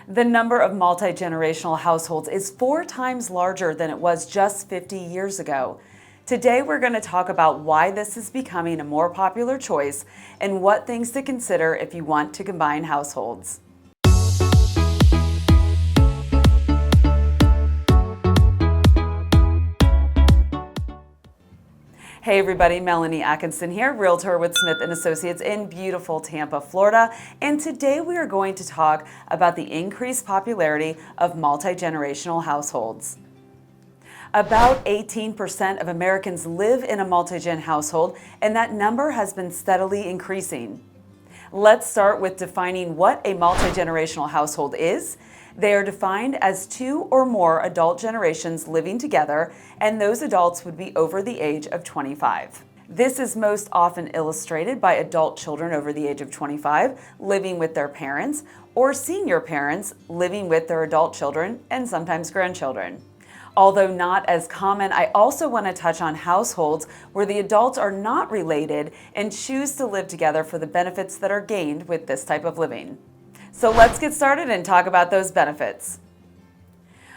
The number of multi-generational households is 4 times larger than it was just 50 years ago. Today we're going to talk about why this is becoming a more popular choice and what things to consider if you want to combine households. Hey everybody, Melanie Atkinson here, Realtor with Smith & Associates in beautiful Tampa, Florida. And today we are going to talk about the increased popularity of multi-generational households. About 18% of Americans live in a multi-gen household, and that number has been steadily increasing. Let's start with defining what a multi-generational household is. They are defined as 2 or more adult generations living together, and those adults would be over the age of 25. This is most often illustrated by adult children over the age of 25 living with their parents, or senior parents living with their adult children and sometimes grandchildren. Although not as common, I also want to touch on households where the adults are not related and choose to live together for the benefits that are gained with this type of living. So let's get started and talk about those benefits.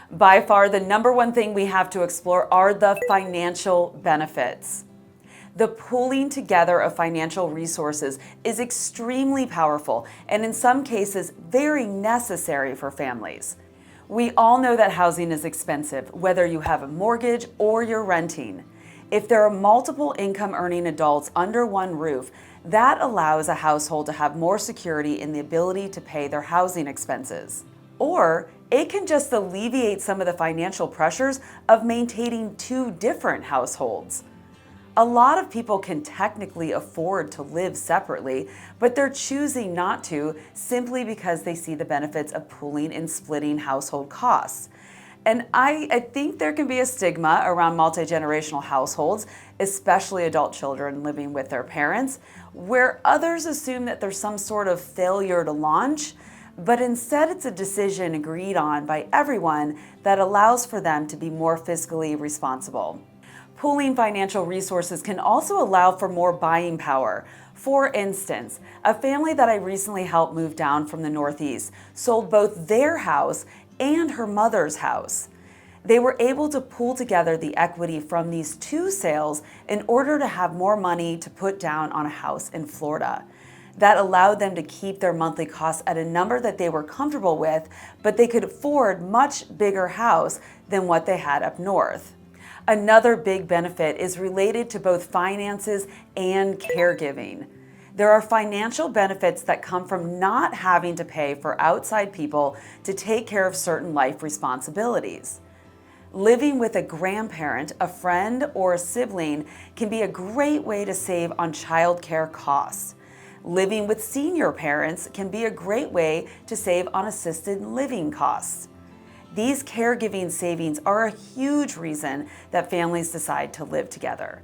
By far, the number one thing we have to explore are the financial benefits. The pooling together of financial resources is extremely powerful and in some cases very necessary for families. We all know that housing is expensive, whether you have a mortgage or you're renting. If there are multiple income earning adults under one roof, that allows a household to have more security in the ability to pay their housing expenses. Or it can just alleviate some of the financial pressures of maintaining 2 different households. A lot of people can technically afford to live separately, but they're choosing not to simply because they see the benefits of pooling and splitting household costs. And I think there can be a stigma around multi-generational households, especially adult children living with their parents, where others assume that there's some sort of failure to launch, but instead it's a decision agreed on by everyone that allows for them to be more fiscally responsible. Pooling financial resources can also allow for more buying power. For instance, a family that I recently helped move down from the Northeast sold both their house and her mother's house. They were able to pool together the equity from these 2 sales in order to have more money to put down on a house in Florida. That allowed them to keep their monthly costs at a number that they were comfortable with, but they could afford much bigger house than what they had up north. Another big benefit is related to both finances and caregiving. There are financial benefits that come from not having to pay for outside people to take care of certain life responsibilities. Living with a grandparent, a friend, or a sibling can be a great way to save on childcare costs. Living with senior parents can be a great way to save on assisted living costs. These caregiving savings are a huge reason that families decide to live together.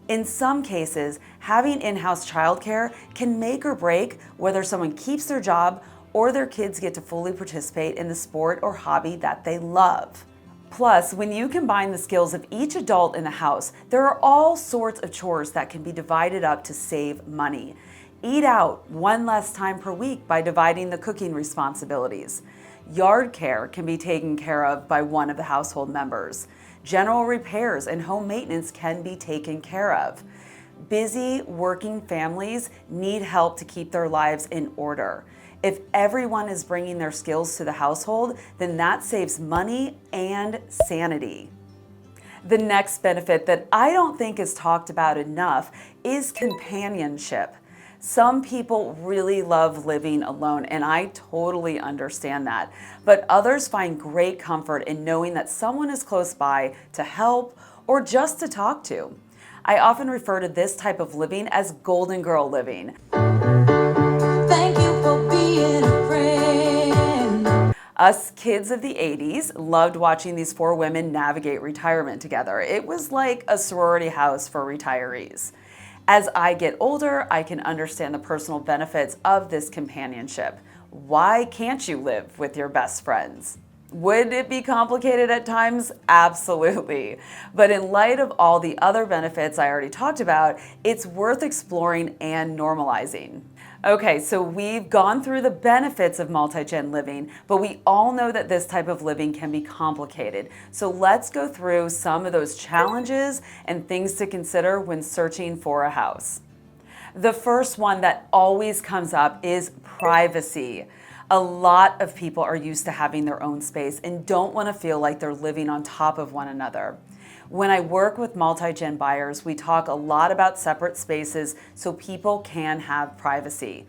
In some cases, having in-house childcare can make or break whether someone keeps their job or their kids get to fully participate in the sport or hobby that they love. Plus, when you combine the skills of each adult in the house, there are all sorts of chores that can be divided up to save money. Eat out 1 less time per week by dividing the cooking responsibilities. Yard care can be taken care of by one of the household members. General repairs and home maintenance can be taken care of. Busy working families need help to keep their lives in order. If everyone is bringing their skills to the household, then that saves money and sanity. The next benefit that I don't think is talked about enough is companionship. Some people really love living alone, and I totally understand that. But others find great comfort in knowing that someone is close by to help or just to talk to. I often refer to this type of living as Golden Girl living. Thank you for being a friend. Us kids of the 80s loved watching these 4 women navigate retirement together. It was like a sorority house for retirees. As I get older, I can understand the personal benefits of this companionship. Why can't you live with your best friends? Would it be complicated at times? Absolutely. But in light of all the other benefits I already talked about, it's worth exploring and normalizing. Okay, so we've gone through the benefits of multi-gen living, but we all know that this type of living can be complicated. So let's go through some of those challenges and things to consider when searching for a house. The first one that always comes up is privacy. A lot of people are used to having their own space and don't want to feel like they're living on top of one another. When I work with multi-gen buyers, we talk a lot about separate spaces so people can have privacy.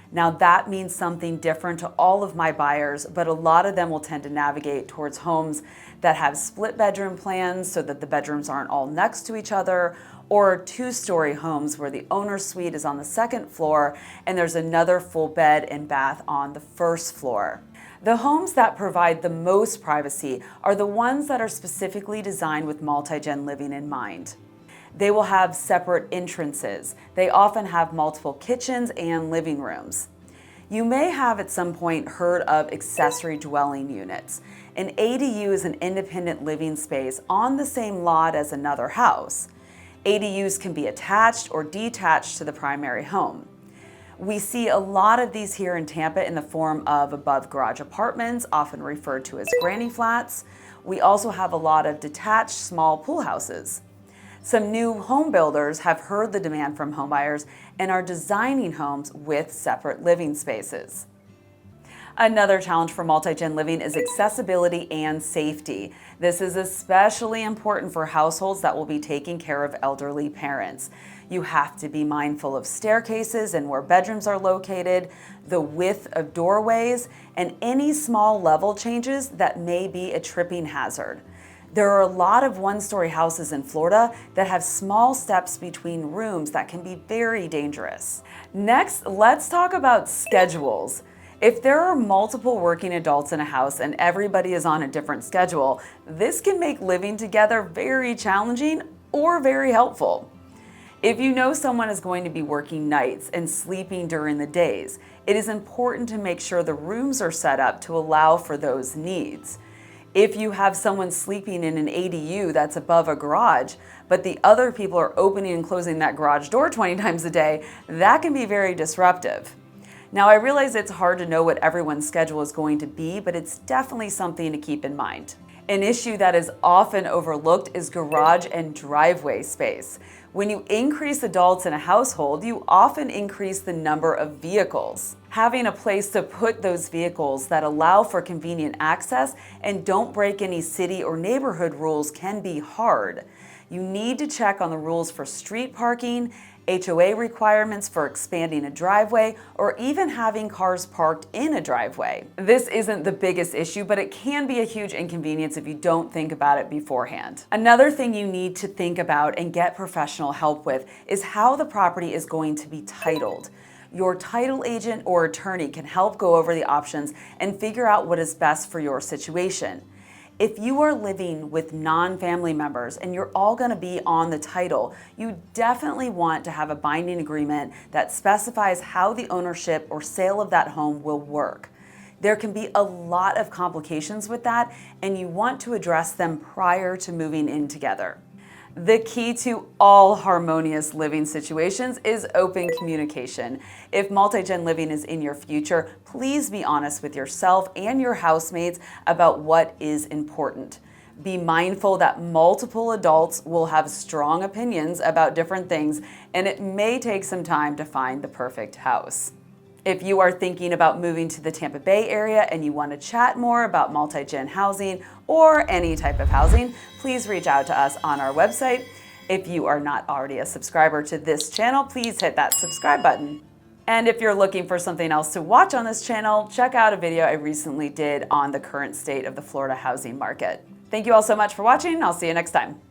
Now that means something different to all of my buyers, but a lot of them will tend to navigate towards homes that have split bedroom plans so that the bedrooms aren't all next to each other, or two-story homes where the owner's suite is on the second floor and there's another full bed and bath on the first floor. The homes that provide the most privacy are the ones that are specifically designed with multi-gen living in mind. They will have separate entrances. They often have multiple kitchens and living rooms. You may have at some point heard of accessory dwelling units. An ADU is an independent living space on the same lot as another house. ADUs can be attached or detached to the primary home. We see a lot of these here in Tampa in the form of above garage apartments, often referred to as granny flats. We also have a lot of detached small pool houses. Some new home builders have heard the demand from homebuyers and are designing homes with separate living spaces. Another challenge for multi-gen living is accessibility and safety. This is especially important for households that will be taking care of elderly parents. You have to be mindful of staircases and where bedrooms are located, the width of doorways, and any small level changes that may be a tripping hazard. There are a lot of one-story houses in Florida that have small steps between rooms that can be very dangerous. Next, let's talk about schedules. If there are multiple working adults in a house and everybody is on a different schedule, this can make living together very challenging or very helpful. If you know someone is going to be working nights and sleeping during the days, it is important to make sure the rooms are set up to allow for those needs. If you have someone sleeping in an ADU that's above a garage, but the other people are opening and closing that garage door 20 times a day, that can be very disruptive. Now, I realize it's hard to know what everyone's schedule is going to be, but it's definitely something to keep in mind. An issue that is often overlooked is garage and driveway space. When you increase adults in a household, you often increase the number of vehicles. Having a place to put those vehicles that allow for convenient access and don't break any city or neighborhood rules can be hard. You need to check on the rules for street parking, HOA requirements for expanding a driveway, or even having cars parked in a driveway. This isn't the biggest issue, but it can be a huge inconvenience if you don't think about it beforehand. Another thing you need to think about and get professional help with is how the property is going to be titled. Your title agent or attorney can help go over the options and figure out what is best for your situation. If you are living with non-family members and you're all going to be on the title, you definitely want to have a binding agreement that specifies how the ownership or sale of that home will work. There can be a lot of complications with that, and you want to address them prior to moving in together. The key to all harmonious living situations is open communication. If multi-gen living is in your future, please be honest with yourself and your housemates about what is important. Be mindful that multiple adults will have strong opinions about different things, and it may take some time to find the perfect house. If you are thinking about moving to the Tampa Bay area and you want to chat more about multi-gen housing or any type of housing, please reach out to us on our website. If you are not already a subscriber to this channel, please hit that subscribe button. And if you're looking for something else to watch on this channel, check out a video I recently did on the current state of the Florida housing market. Thank you all so much for watching. I'll see you next time.